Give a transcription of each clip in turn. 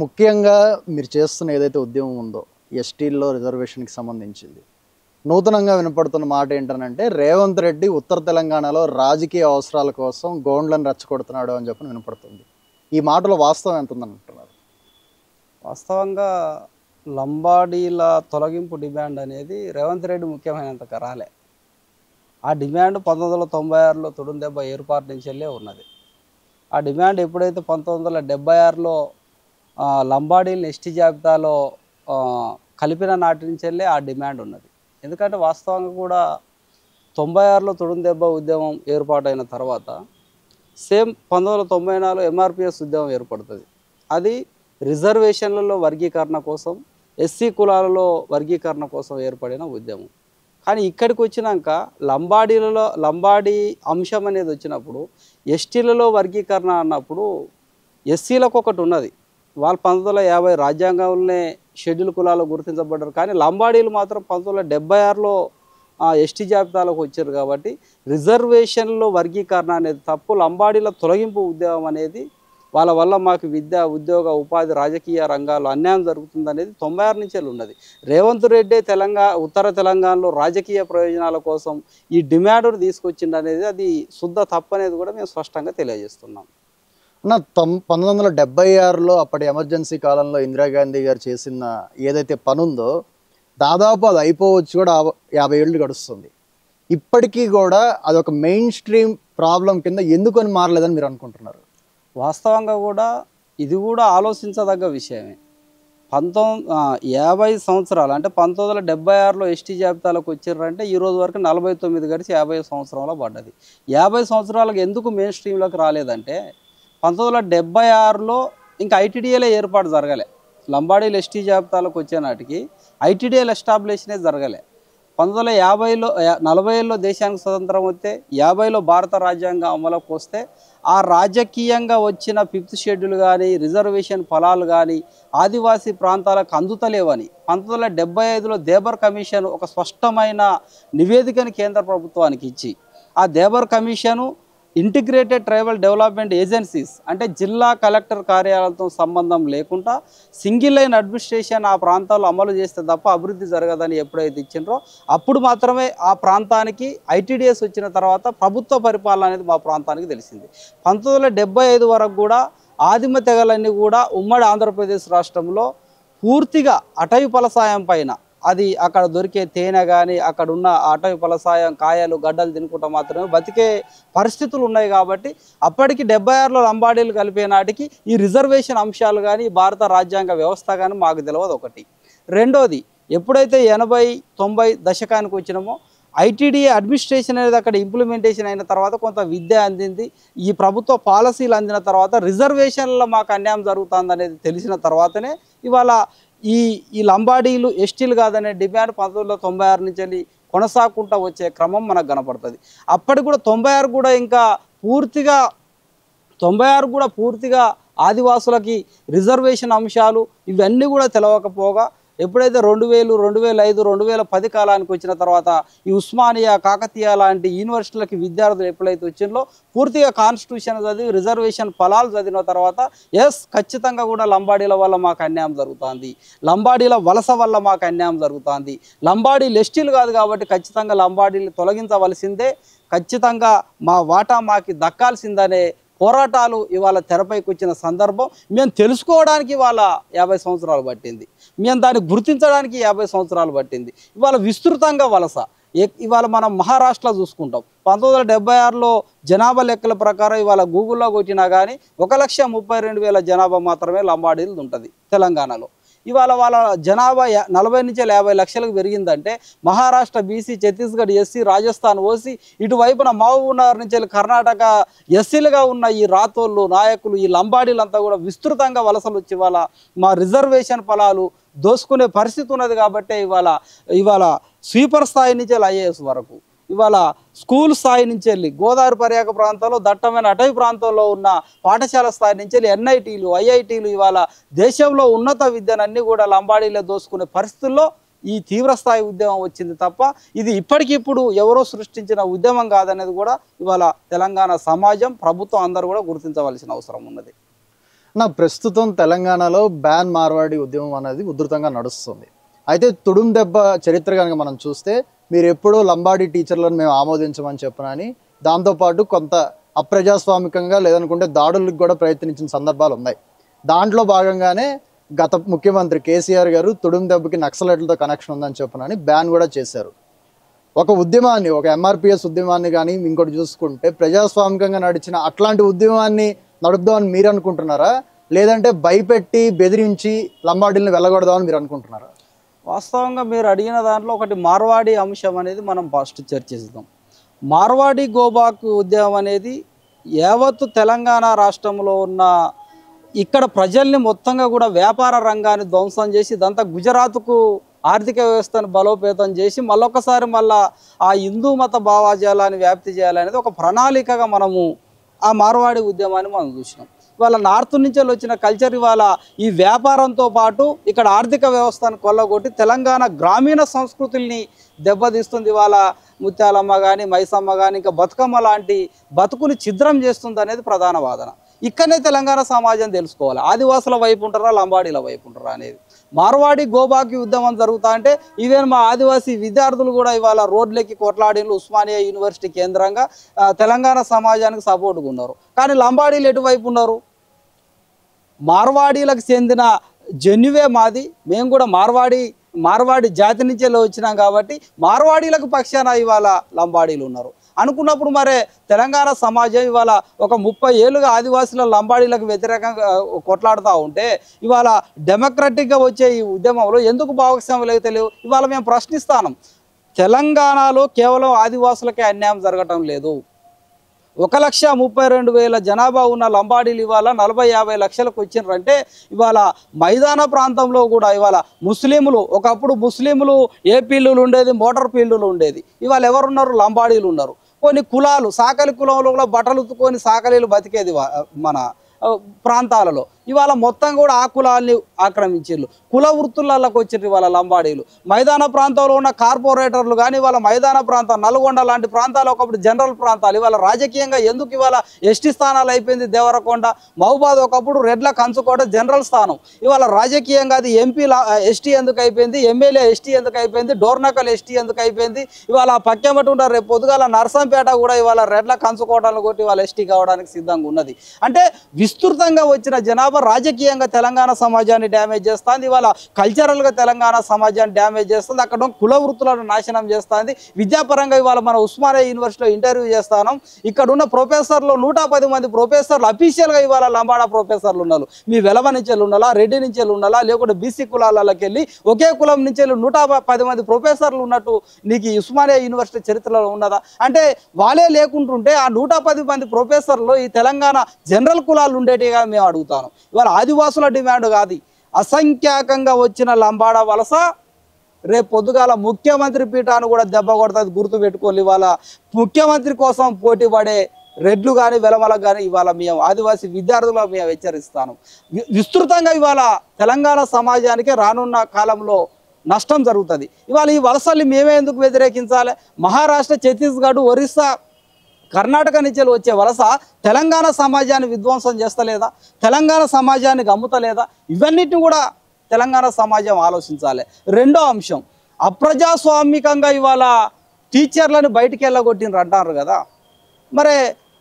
ముఖ్యంగా మీరు చేస్తున్న ఏదైతే ఉద్యమం ఉందో ఎస్టీల్లో రిజర్వేషన్కి సంబంధించింది నూతనంగా వినపడుతున్న మాట ఏంటనంటే రేవంత్ రెడ్డి ఉత్తర తెలంగాణలో రాజకీయ అవసరాల కోసం గోండ్లను రెచ్చగొడుతున్నాడు అని చెప్పి వినపడుతుంది. ఈ మాటలో వాస్తవం ఎంత ఉందంటున్నారు? వాస్తవంగా లంబాడీల తొలగింపు డిమాండ్ అనేది రేవంత్ రెడ్డి ముఖ్యమైనంతగా రాలే. ఆ డిమాండ్ 1996లో తుడుందెబ్బ ఏర్పాటు నుంచి వెళ్ళే ఉన్నది. ఆ డిమాండ్ ఎప్పుడైతే 1976లో లంబాడీలను ఎస్టీ జాబితాలో కలిపిన నాటి నుంచి వెళ్ళే ఆ డిమాండ్ ఉన్నది. ఎందుకంటే వాస్తవంగా కూడా 96లో తుడుందెబ్బ ఉద్యమం ఏర్పాటైన తర్వాత సేమ్ 1994 ఎంఆర్పిఎస్ ఉద్యమం ఏర్పడుతుంది. అది రిజర్వేషన్లలో వర్గీకరణ కోసం, ఎస్సీ కులాలలో వర్గీకరణ కోసం ఏర్పడిన ఉద్యమం. కానీ ఇక్కడికి వచ్చినాక లంబాడీ అంశం అనేది వచ్చినప్పుడు ఎస్టీలలో వర్గీకరణ అన్నప్పుడు ఎస్సీలకు ఒకటి ఉన్నది. వాళ్ళు 1950 రాజ్యాంగంలోనే షెడ్యూల్ కులాలు గుర్తించబడ్డారు. కానీ లంబాడీలు మాత్రం 1976లో ఎస్టీ జాబితాలోకి వచ్చారు. కాబట్టి రిజర్వేషన్లో వర్గీకరణ అనేది తప్పు. లంబాడీల తొలగింపు ఉద్యమం అనేది వాళ్ళ వల్ల మాకు విద్య, ఉద్యోగ, ఉపాధి, రాజకీయ రంగాల్లో అన్యాయం జరుగుతుంది అనేది 96 నుంచి ఉన్నది. రేవంత్ రెడ్డి ఉత్తర తెలంగాణలో రాజకీయ ప్రయోజనాల కోసం ఈ డిమాండ్ను తీసుకొచ్చింది అనేది అది శుద్ధ తప్పు అనేది కూడా మేము స్పష్టంగా తెలియజేస్తున్నాం. 1976లో అప్పటి ఎమర్జెన్సీ కాలంలో ఇందిరాగాంధీ గారు చేసిన ఏదైతే పని ఉందో దాదాపు అది అయిపోవచ్చు కూడా 50 ఏళ్ళు గడుస్తుంది. ఇప్పటికీ కూడా అదొక మెయిన్ స్ట్రీమ్ ప్రాబ్లం కింద ఎందుకని మారలేదని మీరు అనుకుంటున్నారు? వాస్తవంగా కూడా ఇది కూడా ఆలోచించదగ్గ విషయమే. 50 సంవత్సరాలు అంటే 1976లో ఎస్టీ జాబితాలోకి వచ్చారంటే ఈ రోజు వరకు 49 గడిచి 50 సంవత్సరాలు పడ్డది. 50 సంవత్సరాలకు ఎందుకు మెయిన్ స్ట్రీమ్లోకి రాలేదంటే 1976లో ఇంకా ఐటీడీఏలే ఏర్పాటు జరగలే. లంబాడీలు ఎస్టీ జాబితాలోకి వచ్చే నాటికి ఐటీడీఏలు ఎస్టాబ్లిష్నే జరగలే. 1950లో 40లో దేశానికి స్వతంత్రం వస్తే 50లో భారత రాజ్యాంగం అమలుకి వస్తే ఆ రాజకీయంగా వచ్చిన 5th షెడ్యూల్ కానీ రిజర్వేషన్ ఫలాలు కానీ ఆదివాసీ ప్రాంతాలకు అందుతలేవని 1975లో దేబర్ కమిషన్ ఒక స్పష్టమైన నివేదికను కేంద్ర ప్రభుత్వానికి ఇచ్చి ఆ Dhebar commission integrated tribal development agencies అంటే జిల్లా కలెక్టర్ కార్యాలయంతో సంబంధం లేకుండా సింగిల్ లైన్ అడ్మినిస్ట్రేషన్ ఆ ప్రాంతాల్లో అమలు చేస్తే తప్ప అభివృద్ధి జరగదని ఎప్పుడైతే ఇచ్చిండ్రో అప్పుడు మాత్రమే ఆ ప్రాంతానికి ఐటీడీఎస్ వచ్చిన తర్వాత ప్రభుత్వ పరిపాలన అనేది మా ప్రాంతానికి తెలిసింది. 1975 వరకు కూడా ఆదిమ తెగలన్నీ కూడా ఉమ్మడి ఆంధ్రప్రదేశ్ రాష్ట్రంలో పూర్తిగా అటవీ ఫలసాయం పైన అది అక్కడ దొరికే తేనె కానీ అక్కడ ఉన్న అటవీ ఫలసాయం కాయలు గడ్డలు తినుకుంటా మాత్రమే బతికే పరిస్థితులు ఉన్నాయి. కాబట్టి అప్పటికి 76లో లంబాడీలు కలిపే నాటికి ఈ రిజర్వేషన్ అంశాలు కానీ భారత రాజ్యాంగ వ్యవస్థ కానీ మాకు తెలియదు ఒకటి. రెండోది ఎప్పుడైతే 80-90 దశకానికి వచ్చినామో ఐటీడీఏ అడ్మినిస్ట్రేషన్ అనేది అక్కడ ఇంప్లిమెంటేషన్ అయిన తర్వాత కొంత విద్య అందింది. ఈ ప్రభుత్వ పాలసీలు అందిన తర్వాత రిజర్వేషన్లో మాకు అన్యాయం జరుగుతుంది అనేది తెలిసిన తర్వాతనే ఇవాళ ఈ లంబాడీలు ఎస్టీలు కాదనే డిమాండ్ 1996 నుంచి వెళ్ళి కొనసాగుకుంటూ వచ్చే క్రమం మనకు కనపడుతుంది. అప్పటికి కూడా 96 కూడా ఇంకా పూర్తిగా 96 కూడా పూర్తిగా ఆదివాసులకి రిజర్వేషన్ అంశాలు ఇవన్నీ కూడా తెలవకపోగా ఎప్పుడైతే 2000, 2005, 2010 కాలానికి వచ్చిన తర్వాత ఈ ఉస్మానియా, కాకతీయ లాంటి యూనివర్సిటీలకి విద్యార్థులు ఎప్పుడైతే వచ్చిందో పూర్తిగా కాన్స్టిట్యూషన్ చదివి రిజర్వేషన్ ఫలాలు చదివిన తర్వాత ఖచ్చితంగా కూడా లంబాడీల వల్ల మాకు అన్యాయం జరుగుతుంది, లంబాడీల వలస వల్ల మాకు అన్యాయం జరుగుతుంది, లంబాడీలు ఎస్టీలు కాదు కాబట్టి ఖచ్చితంగా లంబాడీలు తొలగించవలసిందే, ఖచ్చితంగా మా వాటా మాకు దక్కాల్సిందనే పోరాటాలు ఇవాళ తెరపైకి వచ్చిన సందర్భం. మేము తెలుసుకోవడానికి ఇవాళ 50 సంవత్సరాలు పట్టింది, మేము దాన్ని గుర్తించడానికి 50 సంవత్సరాలు పట్టింది. ఇవాళ విస్తృతంగా వలస ఇవాళ మనం మహారాష్ట్రలో చూసుకుంటాం. 1976లో జనాభా లెక్కల ప్రకారం ఇవాళ గూగుల్లో కొట్టినా కానీ 1,32,000 జనాభా మాత్రమే లంబాడీలు ఉంటుంది తెలంగాణలో. ఇవాళ వాళ్ళ జనాభా 40 నుంచి 50 లక్షలకు పెరిగిందంటే Maharashtra BC, Chhattisgarh SC, Rajasthan OC, ఇటువైపున మహబూబ్నగర్ నుంచి కర్ణాటక ఎస్సీలుగా ఉన్న ఈ రాతోళ్ళు నాయకులు ఈ లంబాడీలంతా కూడా విస్తృతంగా వలసలు వచ్చి ఇవాళ మా రిజర్వేషన్ ఫలాలు దోసుకునే పరిస్థితి ఉన్నది. కాబట్టి ఇవాళ స్వీపర్ స్థాయి నుంచి ఐఏఎస్ వరకు ఇవాళ స్కూల్ స్థాయి నుంచి వెళ్ళి గోదావరి పర్యాక ప్రాంతంలో దట్టమైన అటవీ ప్రాంతంలో ఉన్న పాఠశాల స్థాయి నుంచి వెళ్ళి ఎన్ఐటీలు, ఐఐటీలు ఇవాళ దేశంలో ఉన్నత విద్యనన్నీ కూడా లంబాడీలే దోసుకునే పరిస్థితుల్లో ఈ తీవ్రస్థాయి ఉద్యమం వచ్చింది తప్ప ఇది ఇప్పటికిప్పుడు ఎవరో సృష్టించిన ఉద్యమం కాదనేది కూడా ఇవాళ తెలంగాణ సమాజం, ప్రభుత్వం అందరూ కూడా గుర్తించవలసిన అవసరం ఉన్నది. నా ప్రస్తుతం తెలంగాణలో బ్యాన్ మార్వాడి ఉద్యమం అనేది ఉధృతంగా నడుస్తుంది. అయితే తుడుం దెబ్బ చరిత్ర కనుక మనం చూస్తే మీరు ఎప్పుడూ లంబాడీ టీచర్లను మేము ఆమోదించమని చెప్పనని, దాంతోపాటు కొంత అప్రజాస్వామికంగా లేదనుకుంటే దాడులకు కూడా ప్రయత్నించిన సందర్భాలు ఉన్నాయి. దాంట్లో భాగంగానే గత ముఖ్యమంత్రి కేసీఆర్ గారు తుడుం దెబ్బకి నక్సలైట్లతో కనెక్షన్ ఉందని చెప్పనని బ్యాన్ కూడా చేశారు. ఒక ఉద్యమాన్ని, ఒక ఎంఆర్పిఎస్ ఉద్యమాన్ని కానీ ఇంకోటి చూసుకుంటే ప్రజాస్వామికంగా నడిచిన అట్లాంటి ఉద్యమాన్ని నడుపుదామని మీరు అనుకుంటున్నారా, లేదంటే భయపెట్టి బెదిరించి లంబాడీలను వెళ్ళగొడదామని మీరు అనుకుంటున్నారా? వాస్తవంగా మీరు అడిగిన దాంట్లో ఒకటి మార్వాడి అంశం అనేది మనం ఫస్ట్ చర్చిస్తాం. మార్వాడి గోబాక్ ఉద్యమం అనేది యావత్తు తెలంగాణ రాష్ట్రంలో ఉన్న ఇక్కడ ప్రజల్ని మొత్తంగా కూడా వ్యాపార రంగాన్ని ధ్వంసం చేసి ఇదంతా గుజరాత్కు ఆర్థిక వ్యవస్థను బలోపేతం చేసి మళ్ళొకసారి ఆ హిందూ మత భావాజాలాన్ని వ్యాప్తి చేయాలనేది ఒక ప్రణాళికగా మనము ఆ మార్వాడి ఉద్యమాన్ని మనం చూసినాం. ఇవాళ నార్త్ నుంచి వచ్చిన కల్చర్ ఇవాళ ఈ వ్యాపారంతో పాటు ఇక్కడ ఆర్థిక వ్యవస్థను కొల్లగొట్టి తెలంగాణ గ్రామీణ సంస్కృతుల్ని దెబ్బతీస్తుంది. ఇవాళ ముత్యాలమ్మ కానీ, మైసమ్మ కానీ, ఇంకా బతుకమ్మ లాంటి బతుకుని ఛిద్రం చేస్తుంది అనేది ప్రధాన వాదన. ఇక్కడనే తెలంగాణ సమాజం తెలుసుకోవాలి, ఆదివాసుల వైపు ఉంటారా లంబాడీల వైపు ఉంటారా అనేది. మార్వాడి గోబాకి ఉద్యమం జరుగుతా అంటే ఈవెన్ మా ఆదివాసీ విద్యార్థులు కూడా ఇవాళ రోడ్లెక్కి కొట్లాడిన ఉస్మానియా యూనివర్సిటీ కేంద్రంగా తెలంగాణ సమాజానికి సపోర్ట్గా ఉన్నారు. కానీ లంబాడీలు ఎటువైపు ఉన్నారు? మార్వాడీలకు చెందిన జన్యువే మాది, మేము కూడా మార్వాడి జాతి నుంచే వచ్చినాం కాబట్టి మార్వాడీలకు పక్షాన ఇవాళ లంబాడీలు ఉన్నారు అనుకున్నప్పుడు మరి తెలంగాణ సమాజం ఇవాళ ఒక 30 ఏళ్ళుగా ఆదివాసుల లంబాడీలకు వ్యతిరేకంగా కొట్లాడుతూ ఉంటే ఇవాళ డెమోక్రటిక్గా వచ్చే ఈ ఉద్యమంలో ఎందుకు భాగస్వాములు తెలియవు? ఇవాళ మేము ప్రశ్నిస్తాం. తెలంగాణలో కేవలం ఆదివాసులకే అన్యాయం జరగటం లేదు. 1,32,000 జనాభా ఉన్న లంబాడీలు ఇవాళ 40-50 లక్షలకు వచ్చినారంటే ఇవాళ మైదాన ప్రాంతంలో కూడా ఇవాళ ముస్లింలు, ఒకప్పుడు ముస్లింలు ఏ ఫీల్డ్లు ఉండేది, మోటార్ ఫీల్డ్లు ఉండేది. ఇవాళ ఎవరున్నారు? లంబాడీలు ఉన్నారు. కొన్ని కులాలు, సాకలి కులంలో కూడా బట్టలు ఉత్తుకొని సాకలీలు బతికేది మన ప్రాంతాలలో. ఇవాళ మొత్తం కూడా ఆ కులాన్ని ఆక్రమించారు, కుల వృత్తులలోకి వచ్చారు ఇవాళ లంబాడీలు. మైదాన ప్రాంతంలో ఉన్న కార్పొరేటర్లు కానీ ఇవాళ మైదాన ప్రాంతం నల్గొండ లాంటి ప్రాంతాలు ఒకప్పుడు జనరల్ ప్రాంతాలు ఇవాళ రాజకీయంగా ఎందుకు ఇవాళ ఎస్టీ స్థానాలు అయిపోయింది? దేవరకొండ, మహబూబాద్ ఒకప్పుడు రెడ్ల కంచుకోట జనరల్ స్థానం, ఇవాళ రాజకీయంగా అది ఎంపీ ఎస్టీ ఎందుకు అయిపోయింది, ఎమ్మెల్యే ఎస్టీ ఎందుకు అయిపోయింది, డోర్నకల్ ఎస్టీ ఎందుకు అయిపోయింది? ఇవాళ పక్కెమటి ఉంటారు, రేపు పొద్దుగాల నర్సంపేట కూడా ఇవాళ రెడ్ల కంచుకోటలు కొట్టి ఇవాళ ఎస్టీ కావడానికి సిద్ధంగా ఉన్నది. అంటే విస్తృతంగా వచ్చిన జనాభా రాజకీయంగా తెలంగాణ సమాజాన్ని డ్యామేజ్ చేస్తుంది, ఇవాళ కల్చరల్గా తెలంగాణ సమాజాన్ని డ్యామేజ్ చేస్తుంది, అక్కడ కుల వృత్తులను నాశనం చేస్తుంది. విద్యాపరంగా ఇవాళ మన ఉస్మానియా యూనివర్సిటీలో ఇంటర్వ్యూ చేస్తాను, ఇక్కడ ఉన్న ప్రొఫెసర్లు 110 మంది ప్రొఫెసర్లు అఫీషియల్గా ఇవాళ లంబాడా ప్రొఫెసర్లు ఉన్నారు. మీ వెలవ నుంచి ఉండాలా, రెడ్డి నుంచి ఉండాలా, లేకుంటే బీసీ కులాలకి వెళ్ళి ఒకే కులం నుంచి 110 మంది ప్రొఫెసర్లు ఉన్నట్టు నీకు ఈ ఉస్మానియా యూనివర్సిటీ చరిత్రలో ఉన్నదా? అంటే వాళ్ళే లేకుంటుంటే ఆ 110 మంది ప్రొఫెసర్లు ఈ తెలంగాణ జనరల్ కులాలు ఉండేటిగా మేము అడుగుతాను. ఇవాళ ఆదివాసుల డిమాండ్ కాదు, అసంఖ్యాకంగా వచ్చిన లంబాడా వలస రేపు పొద్దుగాల ముఖ్యమంత్రి పీఠాన్ని కూడా దెబ్బ కొడుతుంది, గుర్తుపెట్టుకోవాలి. ఇవాళ ముఖ్యమంత్రి కోసం పోటీ పడే రెడ్లు కానీ వెలమలకు కానీ ఇవాళ మేము ఆదివాసీ విద్యార్థులు మేము హెచ్చరిస్తాను. విస్తృతంగా ఇవాళ తెలంగాణ సమాజానికి రానున్న కాలంలో నష్టం జరుగుతుంది. ఇవాళ ఈ వలసల్ని మేమే ఎందుకు వ్యతిరేకించాలి? మహారాష్ట్ర, ఛత్తీస్గఢ్, ఒరిస్సా, కర్ణాటక నుంచి వచ్చే వలస తెలంగాణ సమాజాన్ని విధ్వంసం చేస్తలేదా? తెలంగాణ సమాజాన్ని గమ్ముతలేదా? ఇవన్నిటిని కూడా తెలంగాణ సమాజం ఆలోచించాలి. రెండో అంశం, అప్రజాస్వామికంగా ఇవాళ టీచర్లను బయటికి వెళ్ళగొట్టినారు అంటారు కదా, మరి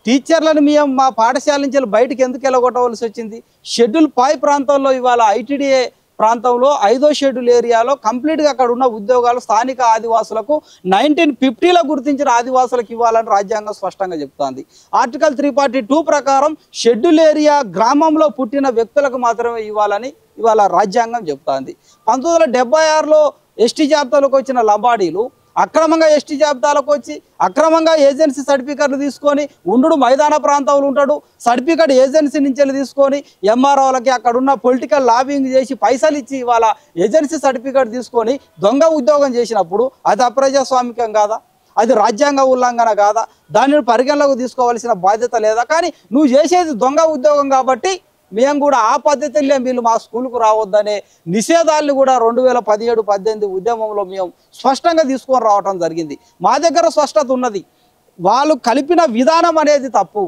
టీచర్లను మేము మా పాఠశాల నుంచి బయటికి ఎందుకు వెళ్ళగొట్టవలసి వచ్చింది? షెడ్యూల్ 5 ప్రాంతంలో ఇవాళ ఐటీడీఏ ప్రాంతంలో 5వ షెడ్యూల్ ఏరియాలో కంప్లీట్గా అక్కడ ఉన్న ఉద్యోగాలు స్థానిక ఆదివాసులకు 1950లో గుర్తించిన ఆదివాసులకు ఇవ్వాలని రాజ్యాంగం స్పష్టంగా చెప్తోంది. ఆర్టికల్ 342 ప్రకారం షెడ్యూల్ ఏరియా గ్రామంలో పుట్టిన వ్యక్తులకు మాత్రమే ఇవ్వాలని ఇవాళ రాజ్యాంగం చెప్తోంది. 1976లో ఎస్టీ జాబితాలోకి వచ్చిన లంబాడీలు అక్రమంగా ఎస్టీ జాబితాలకు వచ్చి అక్రమంగా ఏజెన్సీ సర్టిఫికెట్లు తీసుకొని ఉండు మైదాన ప్రాంతంలో ఉంటాడు, సర్టిఫికెట్ ఏజెన్సీ నుంచి తీసుకొని ఎంఆర్ఓలకి అక్కడున్న పొలిటికల్ లాబింగ్ చేసి పైసలు ఇచ్చి ఇవాళ ఏజెన్సీ సర్టిఫికెట్ తీసుకొని దొంగ ఉద్యోగం చేసినప్పుడు అది అప్రజాస్వామికం కాదా? అది రాజ్యాంగ ఉల్లంఘన కాదా? దానిని పరిగణలోకి తీసుకోవాల్సిన బాధ్యత లేదా? కానీ నువ్వు చేసేది దొంగ ఉద్యోగం కాబట్టి మేము కూడా ఆ పద్ధతిలో వీళ్ళు మా స్కూల్కు రావద్దనే నిషేధాలను కూడా 2017-18 ఉద్యమంలో మేము స్పష్టంగా తీసుకొని రావటం జరిగింది. మా దగ్గర స్పష్టత ఉన్నది. వాళ్ళు కలిపిన విధానం అనేది తప్పు.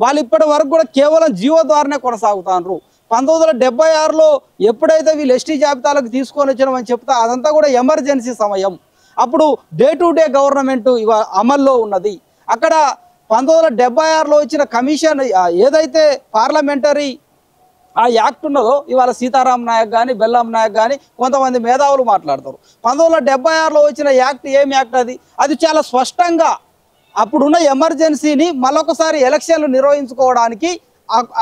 వాళ్ళు ఇప్పటి వరకు కూడా కేవలం జీవో ద్వారానే కొనసాగుతారు. 1976లో ఎప్పుడైతే వీళ్ళు ఎస్టీ జాబితాలకు తీసుకొని వచ్చినామని చెప్తా అదంతా కూడా ఎమర్జెన్సీ సమయం. అప్పుడు డే టు డే గవర్నమెంట్ అమల్లో ఉన్నది. అక్కడ 1976లో వచ్చిన కమిషన్ ఏదైతే పార్లమెంటరీ ఆ యాక్ట్ ఉన్నదో ఇవాళ సీతారాం నాయక్ కానీ బెల్లం నాయక్ కానీ కొంతమంది మేధావులు మాట్లాడతారు. 1976లో వచ్చిన యాక్ట్ ఏం యాక్ట్ అది చాలా స్పష్టంగా అప్పుడున్న ఎమర్జెన్సీని మరొకసారి ఎలక్షన్లు నిర్వహించుకోవడానికి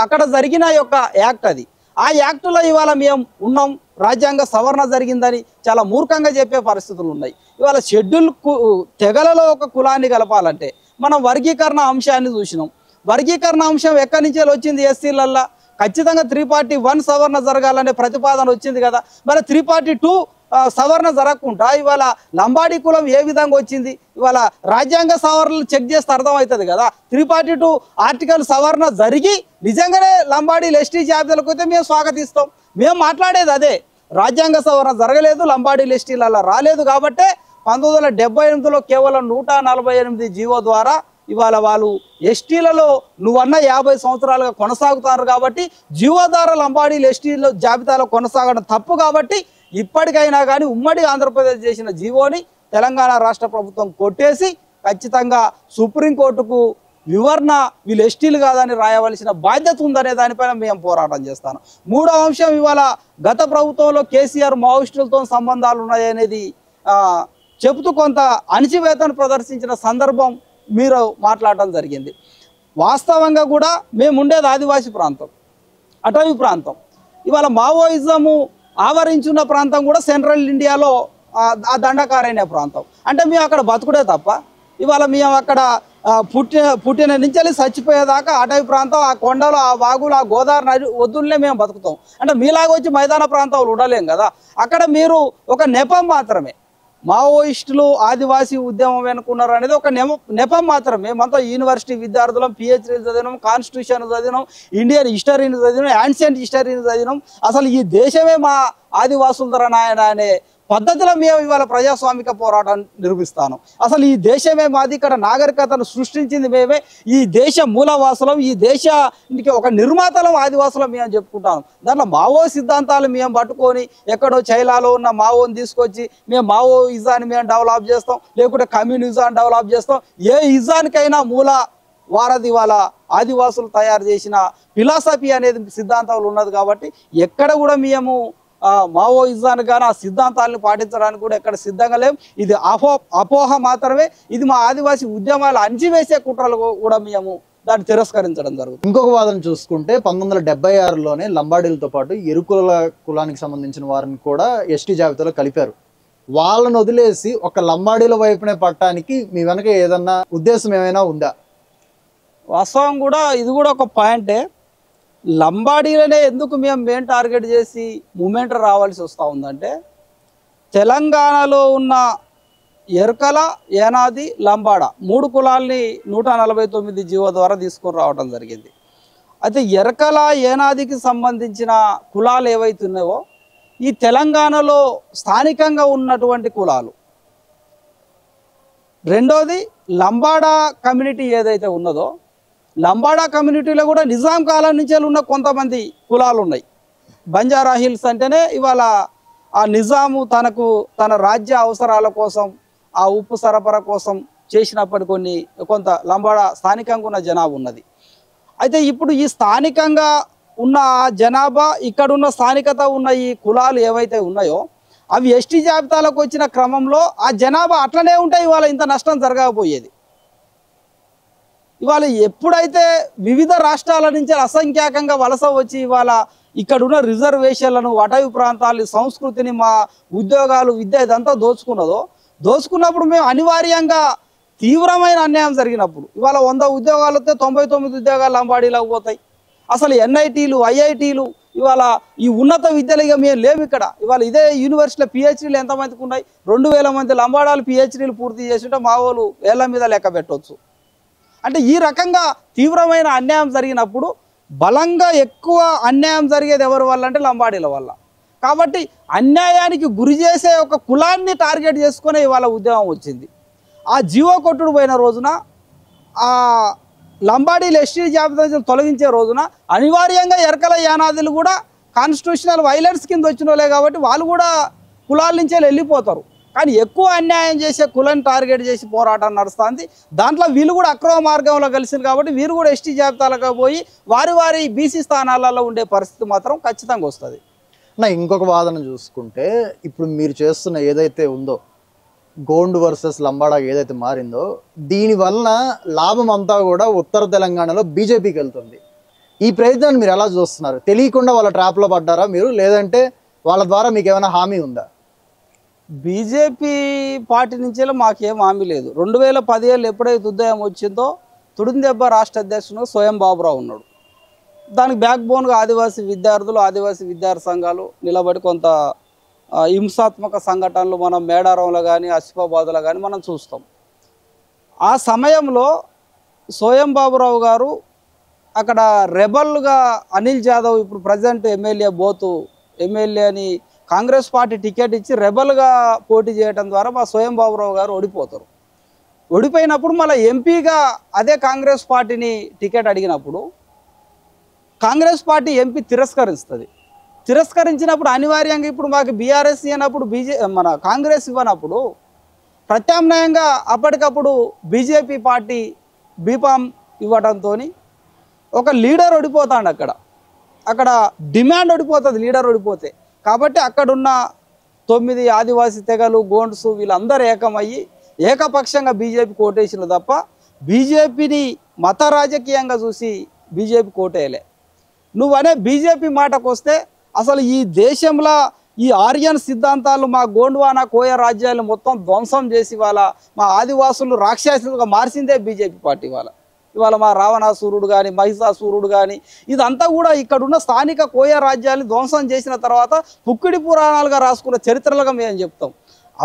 అక్కడ జరిగిన యొక్క యాక్ట్ అది. ఆ యాక్టులో ఇవాళ మేము ఉన్నాం, రాజ్యాంగ సవరణ జరిగిందని చాలా మూర్ఖంగా చెప్పే పరిస్థితులు ఉన్నాయి. ఇవాళ షెడ్యూల్ తెగలలో ఒక కులాన్ని కలపాలంటే మనం వర్గీకరణ అంశాన్ని చూసినాం. వర్గీకరణ అంశం ఎక్కడి నుంచి వచ్చింది? ఎస్సీలల్లా ఖచ్చితంగా 340(1) సవరణ జరగాలనే ప్రతిపాదన వచ్చింది కదా. మరి 342 సవరణ జరగకుండా ఇవాళ లంబాడీ కులం ఏ విధంగా వచ్చింది? ఇవాళ రాజ్యాంగ సవరణలు చెక్ చేస్తే అర్థమవుతుంది కదా. 342 ఆర్టికల్ సవరణ జరిగి నిజంగానే లంబాడీలు ఎస్టీ జాబితాలకు అయితే మేము స్వాగతిస్తాం. మేము మాట్లాడేది అదే. రాజ్యాంగ సవరణ జరగలేదు, లంబాడీలు ఎస్టీలలో రాలేదు కాబట్టే 1978లో కేవలం 148 జీవో ద్వారా ఇవాళ వాళ్ళు ఎస్టీలలో నువ్వన్న 50 సంవత్సరాలుగా కొనసాగుతారు కాబట్టి జీవో ద్వారా లంబాడీలు ఎస్టీలో జాబితాలో కొనసాగడం తప్పు. కాబట్టి ఇప్పటికైనా కానీ ఉమ్మడి ఆంధ్రప్రదేశ్ చేసిన జీవోని తెలంగాణ రాష్ట్ర ప్రభుత్వం కొట్టేసి ఖచ్చితంగా సుప్రీంకోర్టుకు వివరణ వీళ్ళు ఎస్టీలు కాదని రాయవలసిన బాధ్యత ఉందనే దానిపైన మేము పోరాటం చేస్తాను. మూడవ అంశం, ఇవాళ గత ప్రభుత్వంలో కేసీఆర్ మావోయిస్టులతో సంబంధాలు ఉన్నాయనేది చెబుతూ కొంత అణచివేతను ప్రదర్శించిన సందర్భం మీరు మాట్లాడటం జరిగింది. వాస్తవంగా కూడా మేము ఉండేది ఆదివాసీ ప్రాంతం, అటవీ ప్రాంతం. ఇవాళ మావోయిజము ఆవరించున్న ప్రాంతం కూడా సెంట్రల్ ఇండియాలో ఆ దండకారైన ప్రాంతం. అంటే మేము అక్కడ బతుకుడే తప్ప ఇవాళ మేము అక్కడ పుట్టిన నుంచి చచ్చిపోయేదాకా అటవీ ప్రాంతం, ఆ కొండలు, ఆ వాగులు, ఆ గోదావరి నది ఒడ్డునే మేము బతుకుతాం. అంటే మీలాగా వచ్చి మైదాన ప్రాంతాలు ఉండలేం కదా. అక్కడ మీరు ఒక నెపం మాత్రమే. మావోయిస్టులు ఆదివాసీ ఉద్యమం వెనుకున్నారు అనేది ఒక నెపం మాత్రమే. మేమంతా యూనివర్సిటీ విద్యార్థులం, పిహెచ్డీలు చదివినాం, కాన్స్టిట్యూషన్ చదివినాం, ఇండియన్ హిస్టరీని చదివినాం, యాన్షియంట్ హిస్టరీని చదివినాం. అసలు ఈ దేశమే మా ఆదివాసులధర నాయన అనే పద్ధతిలో మేము ఇవాళ ప్రజాస్వామిక పోరాటం నిర్మిస్తాను. అసలు ఈ దేశమే మాది, ఇక్కడ నాగరికతను సృష్టించింది మేమే, ఈ దేశ మూలవాసులం, ఈ దేశానికి ఒక నిర్మాతలం ఆదివాసులం మేము చెప్పుకుంటాను. దాంట్లో మావో సిద్ధాంతాలు మేము పట్టుకొని ఎక్కడో చైనాలో ఉన్న మావోని తీసుకొచ్చి మేము మావో ఇజాన్ని మేము డెవలప్ చేస్తాం, లేకుంటే కమ్యూనిజాన్ని డెవలప్ చేస్తాం. ఏ ఇజానికైనా మూల వారది వాళ్ళ ఆదివాసులు తయారు చేసిన ఫిలాసఫీ అనేది సిద్ధాంతాలు ఉన్నది. కాబట్టి ఎక్కడ కూడా మేము మావోయిజాన్ని కానీ ఆ సిద్ధాంతాలను పాటించడానికి కూడా ఎక్కడ సిద్ధంగా లేవు. ఇది అపోహ మాత్రమే. ఇది మా ఆదివాసీ ఉద్యమాలు అణిచివేసే కుట్రలు కూడా మేము దాన్ని తిరస్కరించడం జరుగుతుంది. ఇంకొక వాదన చూసుకుంటే 1976లోనే లంబాడీలతో పాటు ఎరుకుల కులానికి సంబంధించిన వారిని కూడా ఎస్టీ జాబితాలో కలిపారు. వాళ్ళను వదిలేసి ఒక లంబాడీల వైపునే పట్టడానికి మీ వెనక ఏదన్నా ఉద్దేశం ఏమైనా ఉందా? వాస్తవం కూడా ఇది కూడా ఒక పాయింటే. లంబాడీలనే ఎందుకు మేము టార్గెట్ చేసి మూమెంట్ రావాల్సి వస్తూ ఉందంటే, తెలంగాణలో ఉన్న ఎరకల, ఏనాది, లంబాడ 3 కులాల్ని 149 జీవో ద్వారా తీసుకొని రావడం జరిగింది. అయితే ఎరకల, ఏనాదికి సంబంధించిన కులాలు ఏవైతున్నాయో ఈ తెలంగాణలో స్థానికంగా ఉన్నటువంటి కులాలు. రెండోది లంబాడ కమ్యూనిటీ ఏదైతే ఉన్నదో, లంబాడా కమ్యూనిటీలో కూడా నిజాం కాలం నుంచి ఉన్న కొంతమంది కులాలు ఉన్నాయి. బంజారా హిల్స్ అంటేనే ఇవాళ ఆ నిజాము తన రాజ్య అవసరాల కోసం, ఆ ఉప్పు సరఫరా కోసం చేసినప్పటి కొంత లంబాడా స్థానికంగా ఉన్న జనాభా ఉన్నది. అయితే ఇప్పుడు ఈ స్థానికంగా ఉన్న జనాభా, ఇక్కడున్న స్థానికత ఉన్న ఈ కులాలు ఏవైతే ఉన్నాయో అవి ఎస్టీ జాబితాలకు వచ్చిన క్రమంలో ఆ జనాభా అట్లనే ఉంటాయి. ఇవాళ ఇంత నష్టం జరగకపోయేది. ఇవాళ ఎప్పుడైతే వివిధ రాష్ట్రాల నుంచి అసంఖ్యాకంగా వలస వచ్చి ఇవాళ ఇక్కడున్న రిజర్వేషన్లను, అటవీ ప్రాంతాలు, సంస్కృతిని, మా ఉద్యోగాలు, విద్య ఇదంతా దోచుకున్నప్పుడు మేము అనివార్యంగా తీవ్రమైన అన్యాయం జరిగినప్పుడు ఇవాళ 100 ఉద్యోగాలు వస్తే 99 ఉద్యోగాలు లంబాడీలకు పోతాయి. అసలు ఎన్ఐటీలు, ఐఐటీలు, ఇవాళ ఈ ఉన్నత విద్యలుగా మేము లేవు ఇక్కడ. ఇవాళ ఇదే యూనివర్సిటీలో పిహెచ్డీలు ఎంతమందికి ఉన్నాయి? 2000 మంది లంబాడాలు పిహెచ్డీలు పూర్తి చేస్తుంటే మా వాళ్ళు వేళ్ల మీద లెక్క పెట్టవచ్చు. అంటే ఈ రకంగా తీవ్రమైన అన్యాయం జరిగినప్పుడు బలంగా ఎక్కువ అన్యాయం జరిగేది ఎవరి వల్ల అంటే లంబాడీల వల్ల. కాబట్టి అన్యాయానికి గురి చేసే ఒక కులాన్ని టార్గెట్ చేసుకునే ఇవాళ ఉద్యమం వచ్చింది. ఆ జీవో కొట్టుడు పోయిన రోజున లంబాడీలు ఎస్టీ జాబితా నుంచి తొలగించే రోజున అనివార్యంగా ఎరకల యానాదులు కూడా కాన్స్టిట్యూషనల్ వైలెన్స్ కింద వచ్చిన వాళ్ళే కాబట్టి వాళ్ళు కూడా కులాల నుంచే వెళ్ళిపోతారు. కానీ ఎక్కువ అన్యాయం చేసే కులాన్ని టార్గెట్ చేసి పోరాటం నడుస్తుంది. దాంట్లో వీళ్ళు కూడా అక్రమ మార్గంలో కలిసింది కాబట్టి వీరు కూడా ఎస్టీ జాబితాలకు పోయి వారి బీసీ స్థానాలలో ఉండే పరిస్థితి మాత్రం ఖచ్చితంగా వస్తుంది. నా ఇంకొక వాదన చూసుకుంటే ఇప్పుడు మీరు చేస్తున్న ఏదైతే ఉందో గోండ్ వర్సెస్ లంబాడా ఏదైతే మారిందో దీనివల్ల లాభం అంతా కూడా ఉత్తర తెలంగాణలో బీజేపీకి వెళ్తుంది. ఈ ప్రయత్నాన్ని మీరు ఎలా చూస్తున్నారు? తెలియకుండా వాళ్ళ ట్రాప్లో పడ్డారా మీరు, లేదంటే వాళ్ళ ద్వారా మీకు ఏమైనా హామీ ఉందా? బీజేపీ పార్టీ నుంచే మాకేం హామీ లేదు. 2017 ఎప్పుడైతే ఉదయం వచ్చిందో తుడుందెబ్బ రాష్ట్ర అధ్యక్షుడు స్వయం బాబురావు ఉన్నాడు. దానికి బ్యాక్ బోన్గా ఆదివాసీ విద్యార్థులు, ఆదివాసీ విద్యార్థి సంఘాలు నిలబడి కొంత హింసాత్మక సంఘటనలు మనం మేడారంలో కానీ ఆసిఫాబాద్లో కానీ మనం చూస్తాం. ఆ సమయంలో స్వయం బాబురావు గారు అక్కడ రెబల్గా అనిల్ జాదవ్ ఇప్పుడు ప్రజెంట్ ఎమ్మెల్యే అని కాంగ్రెస్ పార్టీ టికెట్ ఇచ్చి రెబల్గా పోటీ చేయడం ద్వారా మా స్వయం బాబురావు గారు ఓడిపోతారు. ఓడిపోయినప్పుడు మళ్ళీ ఎంపీగా అదే కాంగ్రెస్ పార్టీని టికెట్ అడిగినప్పుడు కాంగ్రెస్ పార్టీ ఎంపీ తిరస్కరించినప్పుడు అనివార్యంగా ఇప్పుడు మాకు బీఆర్ఎస్ ఇవ్వనప్పుడు మన కాంగ్రెస్ ఇవ్వనప్పుడు ప్రత్యామ్నాయంగా అప్పటికప్పుడు బీజేపీ పార్టీ బీఫామ్ ఇవ్వడంతో ఒక లీడర్ ఓడిపోతాడు. అక్కడ డిమాండ్ ఓడిపోతుంది లీడర్ ఓడిపోతే. కాబట్టి అక్కడున్న 9 ఆదివాసీ తెగలు, గోండ్స్ వీళ్ళందరూ ఏకమయ్యి ఏకపక్షంగా బీజేపీ కోటేసినది తప్ప బీజేపీని మత రాజకీయంగా చూసి బీజేపీ కోటేయలే. నువ్వనే బీజేపీ మాటకు వస్తే అసలు ఈ దేశంలో ఈ ఆర్యన్ సిద్ధాంతాలు మా గోండ్వానా కోయ రాజ్యాలు మొత్తం ధ్వంసం చేసి మా ఆదివాసులు రాక్షసులుగా మార్చిందే బీజేపీ పార్టీ. ఇవాళ మా రావణాసురుడు కానీ మహిషాసురుడు కానీ ఇదంతా కూడా ఇక్కడున్న స్థానిక కోయ రాజ్యాన్ని ధ్వంసం చేసిన తర్వాత పుక్కిడి పురాణాలుగా రాసుకున్న చరిత్రలుగా మేము చెప్తాం.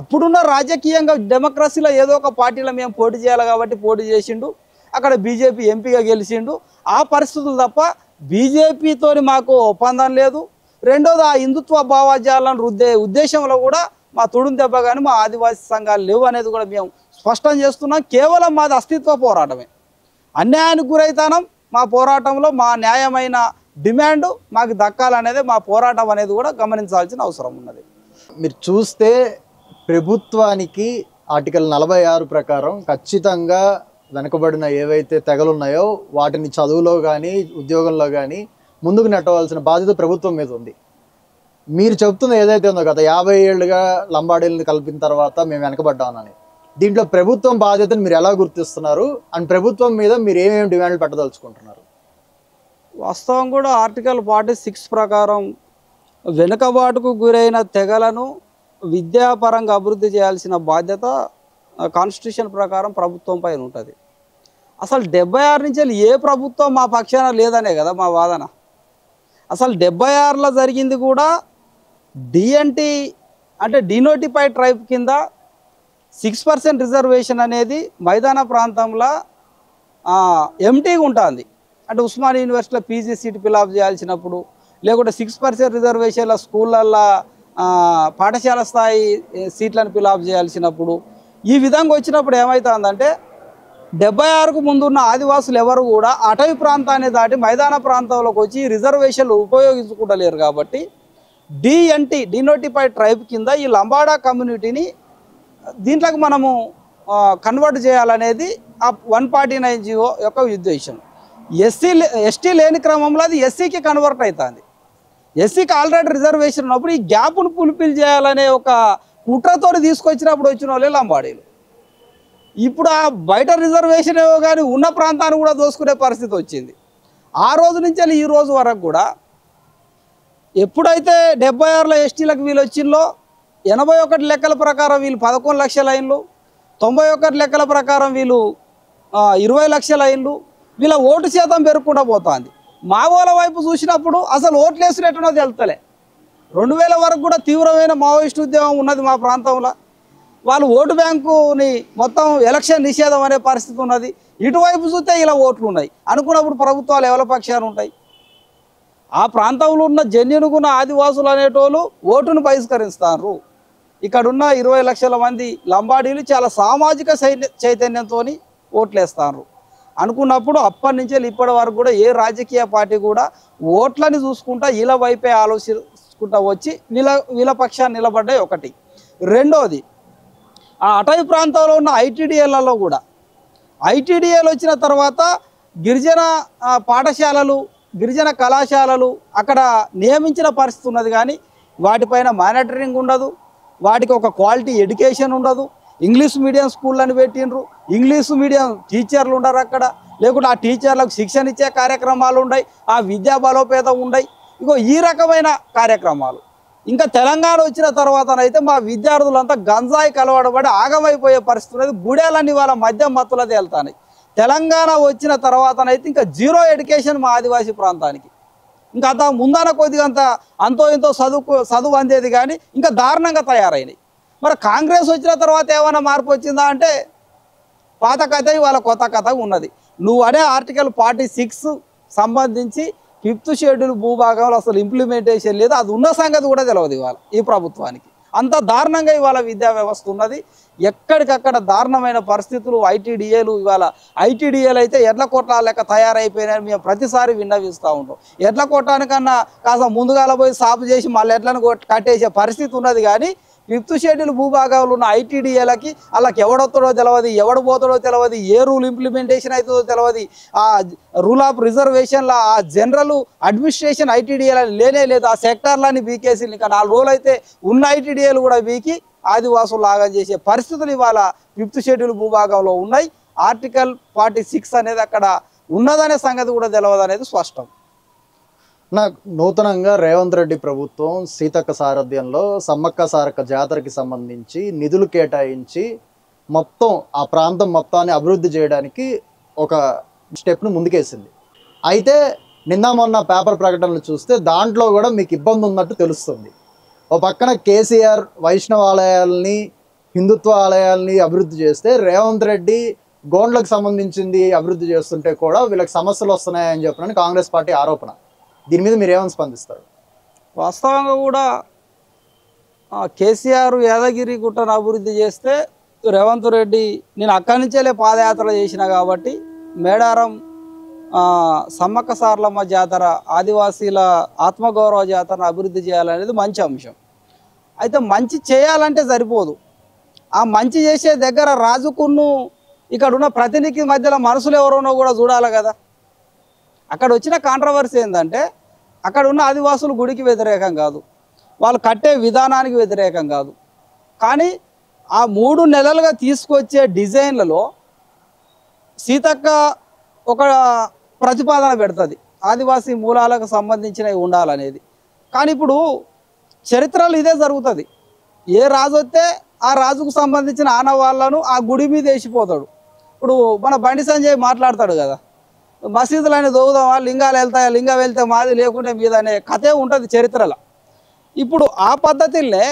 అప్పుడున్న రాజకీయంగా డెమోక్రసీలో ఏదో ఒక పార్టీలో మేము పోటీ చేయాలి కాబట్టి పోటీ చేసిండు. అక్కడ బీజేపీ ఎంపీగా గెలిచిండు. ఆ పరిస్థితులు తప్ప బీజేపీతో మాకు ఒప్పందం లేదు. రెండోది ఆ హిందుత్వ భావజాలను రుద్దే ఉద్దేశంలో కూడా మా తుడుందెబ్బ కానీ మా ఆదివాసీ సంఘాలు లేవు అనేది కూడా మేము స్పష్టం చేస్తున్నాం. కేవలం మాది అస్తిత్వ పోరాటమే. అన్యాయానికి గురైతానం మా పోరాటంలో మా న్యాయమైన డిమాండ్ మాకు దక్కాలనేది మా పోరాటం అనేది కూడా గమనించాల్సిన అవసరం ఉన్నది. మీరు చూస్తే ప్రభుత్వానికి ఆర్టికల్ 46 ప్రకారం ఖచ్చితంగా వెనుకబడిన ఏవైతే తెగలున్నాయో వాటిని చదువులో కానీ ఉద్యోగంలో కానీ ముందుకు నెట్టవలసిన బాధ్యత ప్రభుత్వం మీద ఉంది. మీరు చెప్తున్న ఏదైతే ఉందో గత 50 ఏళ్ళుగా లంబాడీలను కలిపిన తర్వాత మేము వెనకబడ్డామని, దీంట్లో ప్రభుత్వం బాధ్యతను మీరు ఎలా గుర్తిస్తున్నారు? అండ్ ప్రభుత్వం మీద మీరు ఏమేమి డిమాండ్లు పెట్టదలుచుకుంటున్నారు? వాస్తవం కూడా ఆర్టికల్ 46 ప్రకారం వెనుకబాటుకు గురైన తెగలను విద్యాపరంగా అభివృద్ధి చేయాల్సిన బాధ్యత కాన్స్టిట్యూషన్ ప్రకారం ప్రభుత్వం పైన ఉంటుంది. అసలు 76 నుంచి ఏ ప్రభుత్వం మా పక్షాన లేదనే కదా మా వాదన. అసలు 76లో జరిగింది కూడా డిఎన్టీ అంటే డినోటిఫైడ్ ట్రైబ్ కింద 6% రిజర్వేషన్ అనేది మైదాన ప్రాంతంలో ఎంటీగా ఉంటుంది. అంటే ఉస్మాన్ యూనివర్సిటీలో పీజీ సీట్ ఫిల్అప్ చేయాల్సినప్పుడు, లేకుంటే 6% రిజర్వేషన్ల స్కూళ్ళల్లో పాఠశాల స్థాయి సీట్లను ఫిల్అప్ చేయాల్సినప్పుడు, ఈ విధంగా వచ్చినప్పుడు ఏమవుతుందంటే 76కు ముందున్న ఆదివాసులు ఎవరు కూడా అటవీ ప్రాంతాన్ని దాటి మైదాన ప్రాంతంలోకి వచ్చి రిజర్వేషన్లు ఉపయోగించుకుంటలేరు. కాబట్టి డిఎన్టీ డినోటిఫైడ్ ట్రైబ్ కింద ఈ లంబాడా కమ్యూనిటీని దీంట్లోకి మనము కన్వర్ట్ చేయాలనేది ఆ 149 జీవో యొక్క ఉద్దేశం. ఎస్టీ లేని క్రమంలో అది ఎస్సీకి కన్వర్ట్ అవుతుంది. ఎస్సీకి ఆల్రెడీ రిజర్వేషన్ ఉన్నప్పుడు ఈ గ్యాప్ను ఫుల్ఫిల్ చేయాలనే ఒక కుట్రతో తీసుకొచ్చినప్పుడు వచ్చిన వాళ్ళే లంబాడీలు. ఇప్పుడు ఆ బయట రిజర్వేషన్ ఏవో కానీ ఉన్న ప్రాంతాన్ని కూడా దోసుకునే పరిస్థితి వచ్చింది. ఆ రోజు నుంచి ఈ రోజు వరకు కూడా ఎప్పుడైతే 76లో ఎస్టీలకు వీళ్ళు వచ్చిందో 81 లెక్కల ప్రకారం వీళ్ళు 11 లక్షల లైన్లు, 91 లెక్కల ప్రకారం వీళ్ళు 20 లక్షల లైన్లు, వీళ్ళ ఓటు శాతం పెరుగుకుండా పోతుంది. మావోల వైపు చూసినప్పుడు అసలు ఓట్లు వేసినట్టునో తెలుస్తలే. 2000 వరకు కూడా తీవ్రమైన మావోయిస్టు ఉద్యమం ఉన్నది మా ప్రాంతంలో. వాళ్ళు ఓటు బ్యాంకుని మొత్తం ఎలక్షన్ నిషేధం అనే పరిస్థితి ఉన్నది. ఇటువైపు చూస్తే ఇలా ఓట్లు ఉన్నాయి అనుకున్నప్పుడు ప్రభుత్వాలు ఎవరి పక్షాలు ఉంటాయి? ఆ ప్రాంతంలో ఉన్న జన్యునుకున్న ఆదివాసులు అనేటోళ్ళు ఓటును బహిష్కరిస్తారు. ఇక్కడున్న 20 లక్షల మంది లంబాడీలు చాలా సామాజిక చైతన్యంతో ఓట్లేస్తారు. అనుకున్నప్పుడు అప్పటి నుంచి ఇప్పటి వరకు కూడా ఏ రాజకీయ పార్టీ కూడా ఓట్లని చూసుకుంటా వీళ్ళ వైపే ఆలోచించుకుంటా వచ్చి వీళ్ళ పక్షాన్ని నిలబడ్డాయి ఒకటి. రెండోది, ఆ అటవీ ప్రాంతంలో ఉన్న ఐటీడీఏలలో కూడా ఐటీడీఏలు వచ్చిన తర్వాత గిరిజన పాఠశాలలు, గిరిజన కళాశాలలు అక్కడ నియమించిన పరిస్థితి ఉన్నది, కానీ వాటిపైన మానిటరింగ్ ఉండదు, వాటికి ఒక క్వాలిటీ ఎడ్యుకేషన్ ఉండదు. ఇంగ్లీష్ మీడియం స్కూళ్ళని పెట్టిండ్రు, ఇంగ్లీష్ మీడియం టీచర్లు ఉండరు అక్కడ, లేకుంటే ఆ టీచర్లకు శిక్షణ ఇచ్చే కార్యక్రమాలు ఉన్నాయి, ఆ విద్యా బలోపేతం ఉన్నాయి. ఇగో ఈ రకమైన కార్యక్రమాలు. ఇంకా తెలంగాణ వచ్చిన తర్వాతనైతే మా విద్యార్థులంతా గంజాయి కలవడబడి ఆగమైపోయే పరిస్థితి ఉన్నది. గుడేలన్నీ వాళ్ళ మధ్య మత్తులో తేలుతాయి. తెలంగాణ వచ్చిన తర్వాతనైతే ఇంకా జీరో ఎడ్యుకేషన్ మా ఆదివాసీ ప్రాంతానికి. ఇంకా అంత ముందన కొద్దిగా అంతో ఎంతో చదువు అందేది, కానీ ఇంకా దారుణంగా తయారైనాయి. మరి కాంగ్రెస్ వచ్చిన తర్వాత ఏమైనా మార్పు వచ్చిందా అంటే పాత కథ ఇవాళ కొత్త కథ ఉన్నది. నువ్వు అనే ఆర్టికల్ 46 సంబంధించి 5th షెడ్యూల్ భూభాగంలో అసలు ఇంప్లిమెంటేషన్ లేదు, అది ఉన్న సంగతి కూడా తెలియదు ఇవాళ ఈ ప్రభుత్వానికి. అంత దారుణంగా ఇవాళ విద్యా వ్యవస్థ ఉన్నది. ఎక్కడికక్కడ దారుణమైన పరిస్థితులు. ఐటీడీఏలు ఇవాళ ఐటీడీఏలు అయితే ఎడ్ల కొట్ల లెక్క తయారైపోయినాయని మేము ప్రతిసారి విన్నవిస్తూ ఉంటాం. ఎడ్ల కొట్టానికన్నా కాస్త ముందుగాల పోయి సాపు చేసి మళ్ళీ ఎడ్లను కట్టేసే పరిస్థితి ఉన్నది, కానీ 5th షెడ్యూల్ భూభాగాలు ఉన్న ఐటీడీఏలకి వాళ్ళకి ఎవడొస్తాడో తెలియదు, ఎవడు పోతాడో తెలియదు, ఏ రూల్ ఇంప్లిమెంటేషన్ అవుతుందో తెలియదు. ఆ రూల్ ఆఫ్ రిజర్వేషన్ల ఆ జనరల్ అడ్మినిస్ట్రేషన్ ఐటీడీఏలు లేనే లేదు. ఆ సెక్టార్లని బీకేసి ఇంకా 4 రోజులు అయితే ఉన్న ఐటీడీఏలు కూడా బీకి ఆదివాసులు లాగా చేసే పరిస్థితులు ఇవాళ 5th షెడ్యూల్ భూభాగంలో ఉన్నాయి. ఆర్టికల్ 46 అనేది అక్కడ ఉన్నదనే సంగతి కూడా తెలియదు అనేది స్పష్టం. నాకు నూతనంగా రేవంత్ రెడ్డి ప్రభుత్వం సీతక్క సారథ్యంలో సమ్మక్క సారక్క జాతరకి సంబంధించి నిధులు కేటాయించి మొత్తం ఆ ప్రాంతం మొత్తాన్ని అభివృద్ధి చేయడానికి ఒక స్టెప్ను ముందుకేసింది. అయితే నిన్న మొన్న పేపర్ ప్రకటనలు చూస్తే దాంట్లో కూడా మీకు ఇబ్బంది ఉన్నట్టు తెలుస్తుంది. ఓ పక్కన కేసీఆర్ వైష్ణవ ఆలయాల్ని, హిందుత్వ ఆలయాల్ని అభివృద్ధి చేస్తే రేవంత్ రెడ్డి గోండ్లకు సంబంధించింది అభివృద్ధి చేస్తుంటే కూడా వీళ్ళకి సమస్యలు వస్తున్నాయని చెప్పినని కాంగ్రెస్ పార్టీ ఆరోపణ. దీని మీద మీరు ఏమని స్పందిస్తారు? వాస్తవంగా కూడా కేసీఆర్ యాదగిరి గుట్టను అభివృద్ధి చేస్తే రేవంత్ రెడ్డి నేను అక్కడి నుంచేలే పాదయాత్ర చేసిన కాబట్టి మేడారం సమ్మక్క సారలమ్మ జాతర, ఆదివాసీల ఆత్మగౌరవ జాతరను అభివృద్ధి చేయాలనేది మంచి అంశం. అయితే మంచి చేయాలంటే సరిపోదు, ఆ మంచి చేసే దగ్గర రాజుకున్ను ఇక్కడ ఉన్న ప్రతినిధి మధ్యలో మనసులు ఎవరోనో కూడా చూడాలి కదా. అక్కడ వచ్చిన కాంట్రవర్సీ ఏంటంటే అక్కడ ఉన్న ఆదివాసులు గుడికి వ్యతిరేకం కాదు, వాళ్ళు కట్టే విధానానికి వ్యతిరేకం కాదు, కానీ ఆ 3 నెలలుగా తీసుకొచ్చే డిజైన్లలో సీతక్క ఒక ప్రతిపాదన పెడుతుంది ఆదివాసీ మూలాలకు సంబంధించినవి ఉండాలనేది. కానీ ఇప్పుడు చరిత్రలో ఇదే జరుగుతుంది. ఏ రాజు వస్తే ఆ రాజుకు సంబంధించిన ఆనవాళ్లను ఆ గుడి మీద వేసిపోతాడు. ఇప్పుడు మన బండి సంజయ్ మాట్లాడతాడు కదా, మసీదులని దోగుదామా, లింగాలు వెళ్తాయా, లింగం వెళ్తే మాది లేకుంటే మీద అనే కథే ఉంటుంది చరిత్రలో. ఇప్పుడు ఆ పద్ధతిలో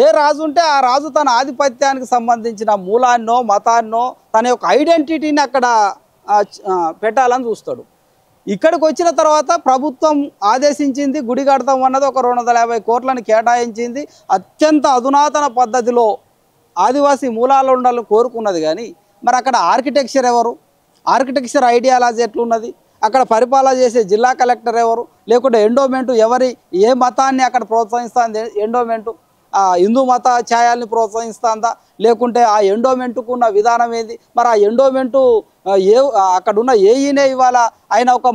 ఏ రాజు ఉంటే ఆ రాజు తన ఆధిపత్యానికి సంబంధించిన మూలాన్నో మతాన్నో తన యొక్క ఐడెంటిటీని అక్కడ పెట్టాలని చూస్తాడు. ఇక్కడికి వచ్చిన తర్వాత ప్రభుత్వం ఆదేశించింది, గుడి కడతాం అన్నది ఒక 250 కోట్లను కేటాయించింది. అత్యంత అధునాతన పద్ధతిలో ఆదివాసీ మూలాలు ఉండాలని కోరుకున్నది. కానీ మరి అక్కడ ఆర్కిటెక్చర్ ఎవరు, ఆర్కిటెక్చర్ ఐడియాలజీ ఎట్లున్నది, అక్కడ పరిపాలన చేసే జిల్లా కలెక్టర్ ఎవరు, లేకుంటే ఎండోమెంటు ఏ మతాన్ని అక్కడ ప్రోత్సహిస్తుంది, ఎండోమెంటు హిందూ మత ఛాయాల్ని ప్రోత్సహిస్తుందా, లేకుంటే ఆ ఎండోమెంటుకున్న విధానం ఏంది, మరి ఆ ఎండోమెంటు అక్కడ ఉన్న ఏఈనే ఇవాళ ఆయన ఒక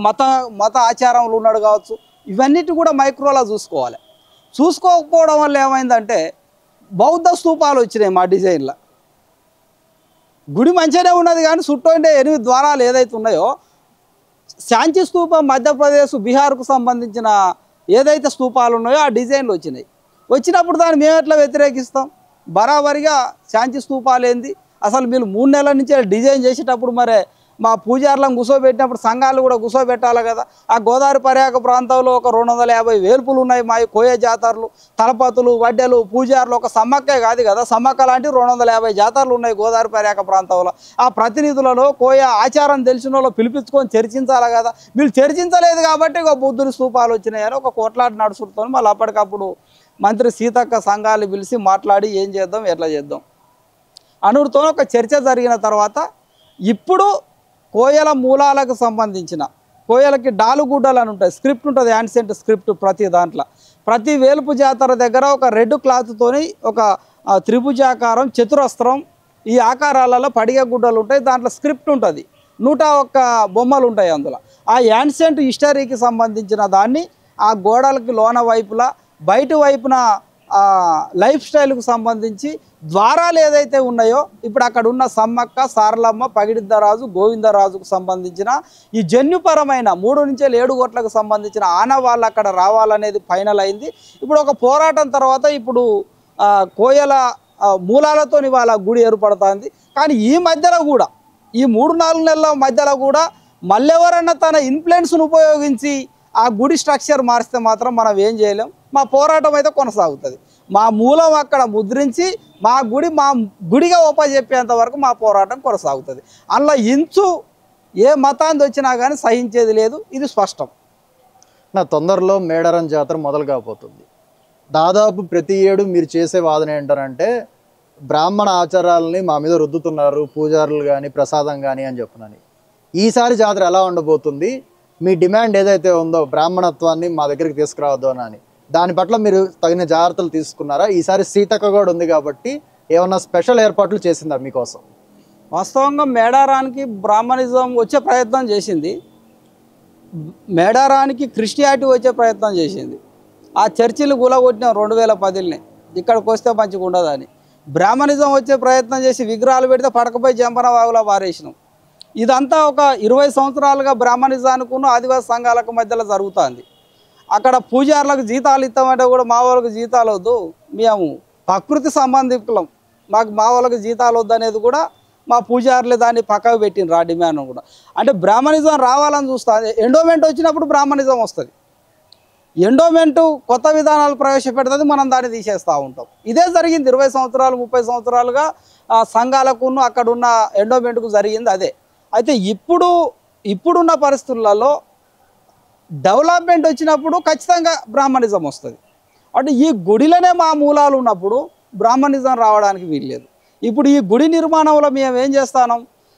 మత ఆచారంలో ఉన్నాడు కావచ్చు. ఇవన్నిటి కూడా మైక్రోలా చూసుకోవాలి. చూసుకోకపోవడం వల్ల ఏమైందంటే బౌద్ధ స్తూపాలు వచ్చినాయి మా డిజైన్లో. గుడి మంచిగానే ఉన్నది, కానీ చుట్టూ 8 ద్వారాలు ఏదైతే ఉన్నాయో, శాంతి స్తూపం మధ్యప్రదేశ్ బీహార్కు సంబంధించిన ఏదైతే స్తూపాలు ఉన్నాయో ఆ డిజైన్లు వచ్చినాయి. వచ్చినప్పుడు దాన్ని మేము ఎట్లా వ్యతిరేకిస్తాం? బరాబరిగా శాంతి స్తూపాలు ఏంది, అసలు మీరు 3 నెలల నుంచి డిజైన్ చేసేటప్పుడు మరి మా పూజారులను కూర్చోబెట్టినప్పుడు సంఘాలు కూడా కూర్చోబెట్టాలి కదా. ఆ గోదావరి పర్యాక ప్రాంతంలో ఒక 250 వేల్పులు ఉన్నాయి మా కోయ జాతరలు, తలపతులు, వడ్డెలు, పూజారులు. ఒక సమ్మక్కే కాదు కదా, సమ్మక్క లాంటి 250 జాతరలు ఉన్నాయి గోదావరి పర్యాక ప్రాంతంలో. ఆ ప్రతినిధులలో కోయ ఆచారం తెలిసిన వాళ్ళు పిలిపించుకొని చర్చించాలి కదా. వీళ్ళు చర్చించలేదు కాబట్టి ఒక బుద్ధుని స్తూపాలు వచ్చినాయని ఒక కోట్లాట నడుచుకుంటాను. మళ్ళీ అప్పటికప్పుడు మంత్రి సీతక్క సంఘాలు పిలిచి మాట్లాడి ఏం చేద్దాం, ఎట్లా చేద్దాం అనుడితో ఒక చర్చ జరిగిన తర్వాత ఇప్పుడు కోయల మూలాలకు సంబంధించిన కోయలకి డాలుగుడ్డలు అని ఉంటాయి, స్క్రిప్ట్ ఉంటుంది, యాన్సెంట్ స్క్రిప్ట్. ప్రతి దాంట్లో ప్రతి వేలుపు జాతర దగ్గర ఒక రెడ్ క్లాత్తోని ఒక త్రిభుజాకారం చతురస్రం ఈ ఆకారాలలో పడిగ గుడ్డలు ఉంటాయి, దాంట్లో స్క్రిప్ట్ ఉంటుంది, 101 బొమ్మలు ఉంటాయి అందులో. ఆ యాన్సెంట్ హిస్టరీకి సంబంధించిన దాన్ని ఆ గోడలకి లోన వైపులా బయట వైపున లైఫ్ స్టైల్కు సంబంధించి ద్వారాలు ఏదైతే ఉన్నాయో ఇప్పుడు అక్కడ ఉన్న సమ్మక్క, సారలమ్మ, పగిడిద్దరాజు, గోవిందరాజుకు సంబంధించిన ఈ జన్యుపరమైన 3 నుంచి 7 కోట్లకు సంబంధించిన ఆనవాళ్ళు అక్కడ రావాలనేది ఫైనల్ అయింది. ఇప్పుడు ఒక పోరాటం తర్వాత ఇప్పుడు కోయల మూలాలతో వాళ్ళ గుడి ఏర్పడుతుంది. కానీ ఈ మధ్యలో కూడా ఈ 3-4 నెలల మధ్యలో కూడా మళ్ళెవరన్నా తన ఇన్ఫ్లుయెన్స్ను ఉపయోగించి ఆ గుడి స్ట్రక్చర్ మారిస్తే మాత్రం మనం ఏం చేయలేం. మా పోరాటం అయితే కొనసాగుతుంది. మా మూలం అక్కడ ముద్రించి మా గుడిగా చెప్పేంత వరకు మా పోరాటం కొనసాగుతుంది. అందులో ఇంచు ఏ మతాంది వచ్చినా కానీ సహించేది లేదు, ఇది స్పష్టం. నా తొందరలో మేడారం జాతర మొదలు కాబోతుంది. దాదాపు ప్రతి ఏడు మీరు చేసే వాదన ఏంటంటే బ్రాహ్మణ ఆచారాలని మా మీద రుద్దుతున్నారు, పూజారులు కానీ ప్రసాదం కానీ అని చెప్పునని. ఈసారి జాతర ఎలా ఉండబోతుంది? మీ డిమాండ్ ఏదైతే ఉందో బ్రాహ్మణత్వాన్ని మా దగ్గరికి తీసుకురావద్దు అని, దాని పట్ల మీరు తగిన జాగ్రత్తలు తీసుకున్నారా? ఈసారి సీతక్క కూడా ఉంది కాబట్టి ఏమన్నా స్పెషల్ ఏర్పాట్లు చేసిందా మీకోసం? వాస్తవంగా మేడారానికి బ్రాహ్మణిజం వచ్చే ప్రయత్నం చేసింది, మేడారానికి క్రిస్టియానిటీ వచ్చే ప్రయత్నం చేసింది. ఆ చర్చిలు గులగొట్టినాం 2010నే, ఇక్కడికి వస్తే మంచిగా ఉండదని. బ్రాహ్మణిజం వచ్చే ప్రయత్నం చేసి విగ్రహాలు పెడితే పడకపోయి జంపన వాగులా వారేసినాం. ఇదంతా ఒక 20 సంవత్సరాలుగా బ్రాహ్మణిజానికి ఆదివాసీ సంఘాలకు మధ్యలో జరుగుతుంది. అక్కడ పూజారులకు జీతాలు ఇస్తామంటే కూడా మా వాళ్ళకి జీతాలు వద్దు, మేము ప్రకృతి సంబంధికులం, మాకు మా వాళ్ళకి జీతాలు వద్దు అనేది కూడా మా పూజారులే దాన్ని పక్కకు పెట్టిండ్రు. ఆ డిమాండ్ కూడా అంటే బ్రాహ్మణిజం రావాలని చూస్తుంది. ఎండోమెంట్ వచ్చినప్పుడు బ్రాహ్మణిజం వస్తుంది, ఎండోమెంటు కొత్త విధానాలు ప్రవేశపెడుతుంది, మనం దాన్ని తీసేస్తూ ఉంటాం. ఇదే జరిగింది 20 సంవత్సరాలు 30 సంవత్సరాలుగా సంఘాలకు అక్కడున్న ఎండోమెంట్కు జరిగింది అదే. అయితే ఇప్పుడున్న పరిస్థితులలో డెవలప్మెంట్ వచ్చినప్పుడు ఖచ్చితంగా బ్రాహ్మణిజం వస్తుంది. అంటే ఈ గుడిలోనే మా మూలాలు ఉన్నప్పుడు బ్రాహ్మణిజం రావడానికి వీల్లేదు. ఇప్పుడు ఈ గుడి నిర్మాణంలో మేము ఏం చేస్తాం,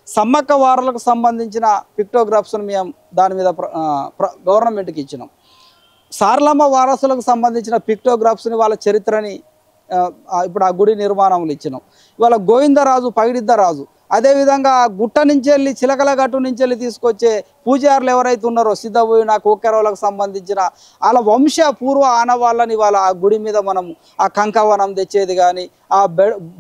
సమ్మక్క వారలకు సంబంధించిన పిక్టోగ్రాఫ్స్ను మేము దాని మీద గవర్నమెంట్కి ఇచ్చినాం. సారలమ్మ వారసులకు సంబంధించిన పిక్టోగ్రాఫ్స్ని వాళ్ళ చరిత్రని ఇప్పుడు ఆ గుడి నిర్మాణంలో ఇచ్చినాం. ఇవాళ గోవిందరాజు, పగిడిద్దరాజు, అదేవిధంగా గుట్ట నుంచి వెళ్ళి చిలకల గట్టు నుంచి వెళ్ళి తీసుకొచ్చే పూజారులు ఎవరైతే ఉన్నారో సిద్ధబోయిన కోకెరవులకు సంబంధించిన వాళ్ళ వంశ పూర్వ ఆనవాళ్ళని వాళ్ళ ఆ గుడి మీద మనం ఆ కంకవనం తెచ్చేది కానీ, ఆ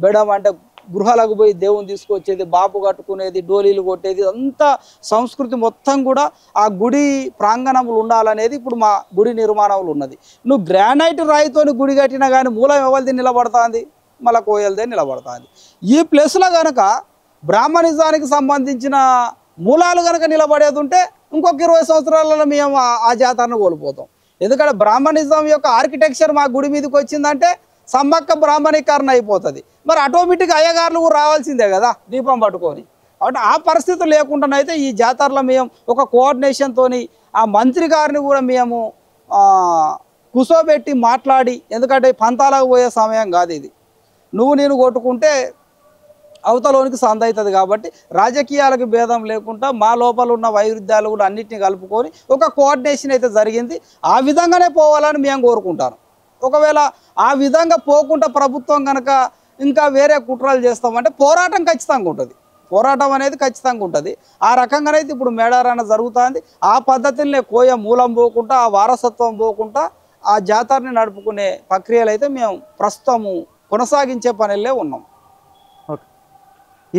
బెడం అంటే గృహాలకు పోయి దేవుని తీసుకొచ్చేది, బాపు కట్టుకునేది, డోలీలు కొట్టేది, అంతా సంస్కృతి మొత్తం కూడా ఆ గుడి ప్రాంగణములు ఉండాలనేది ఇప్పుడు మా గుడి నిర్మాణంలో ఉన్నది. నువ్వు గ్రానైట్ రాయితోని గుడి కట్టినా కానీ మూలం ఎవరిది నిలబడుతుంది, మళ్ళీ కోయలదే నిలబడుతుంది. ఈ ప్లేస్లో కనుక బ్రాహ్మణిజానికి సంబంధించిన మూలాలు కనుక నిలబడేది ఉంటే ఇంకొక 20 సంవత్సరాలలో మేము ఆ జాతరను కోల్పోతాం. ఎందుకంటే బ్రాహ్మణిజం యొక్క ఆర్కిటెక్చర్ మా గుడి మీదకి వచ్చిందంటే సమ్మక్క బ్రాహ్మణీకరణ అయిపోతుంది. మరి ఆటోమేటిక్గా అయ్యగారులు కూడా రావాల్సిందే కదా దీపం పట్టుకొని. అంటే ఆ పరిస్థితి లేకుండానైతే ఈ జాతరలో మేము ఒక కోఆర్డినేషన్తో ఆ మంత్రి గారిని కూడా మేము కూర్చోబెట్టి మాట్లాడి, ఎందుకంటే పంతాలకు పోయే సమయం కాదు ఇది, నువ్వు నేను కొట్టుకుంటే అవతలోనికి సంద అవుతుంది కాబట్టి రాజకీయాలకు భేదం లేకుండా మా లోపల ఉన్న వైరుధ్యాలు కూడా అన్నింటినీ కలుపుకొని ఒక కోఆర్డినేషన్ అయితే జరిగింది. ఆ విధంగానే పోవాలని మేము కోరుకుంటాను. ఒకవేళ ఆ విధంగా పోకుండా ప్రభుత్వం కనుక ఇంకా వేరే కుట్రలు చేస్తామంటే పోరాటం ఖచ్చితంగా ఉంటుంది, పోరాటం అనేది ఖచ్చితంగా ఉంటుంది. ఆ రకంగానైతే ఇప్పుడు మేడారాన జరుగుతుంది. ఆ పద్ధతులనే కోయ మూలం పోకుండా, ఆ వారసత్వం పోకుండా ఆ జాతరని నడుపుకునే ప్రక్రియలు అయితే మేము ప్రస్తుతము కొనసాగించే పనులే ఉన్నాం.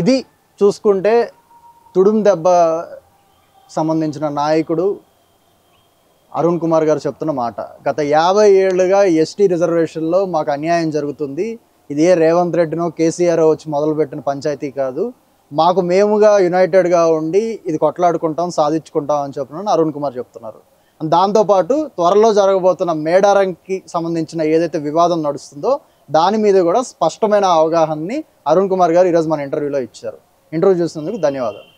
ఇది చూసుకుంటే తుడుం దెబ్బ సంబంధించిన నాయకుడు అరుణ్ కుమార్ గారు చెప్తున్న మాట. గత 50 ఏళ్లుగా ఎస్టీ రిజర్వేషన్లో మాకు అన్యాయం జరుగుతుంది, ఇది ఏ రేవంత్ రెడ్డినో కేసీఆర్ వచ్చి మొదలుపెట్టిన పంచాయతీ కాదు, మాకు మేముగా యునైటెడ్గా ఉండి ఇది కొట్లాడుకుంటాం, సాధించుకుంటాం అని చెప్పిన అరుణ్ కుమార్ చెప్తున్నారు. దాంతోపాటు త్వరలో జరగబోతున్న మేడారంకి సంబంధించిన ఏదైతే వివాదం నడుస్తుందో దాని మీద కూడా స్పష్టమైన అవగాహనని అరుణ్ కుమార్ గారు ఈరోజు మన ఇంటర్వ్యూలో ఇచ్చారు. ఇంటర్వ్యూ చూసినందుకు ధన్యవాదాలు.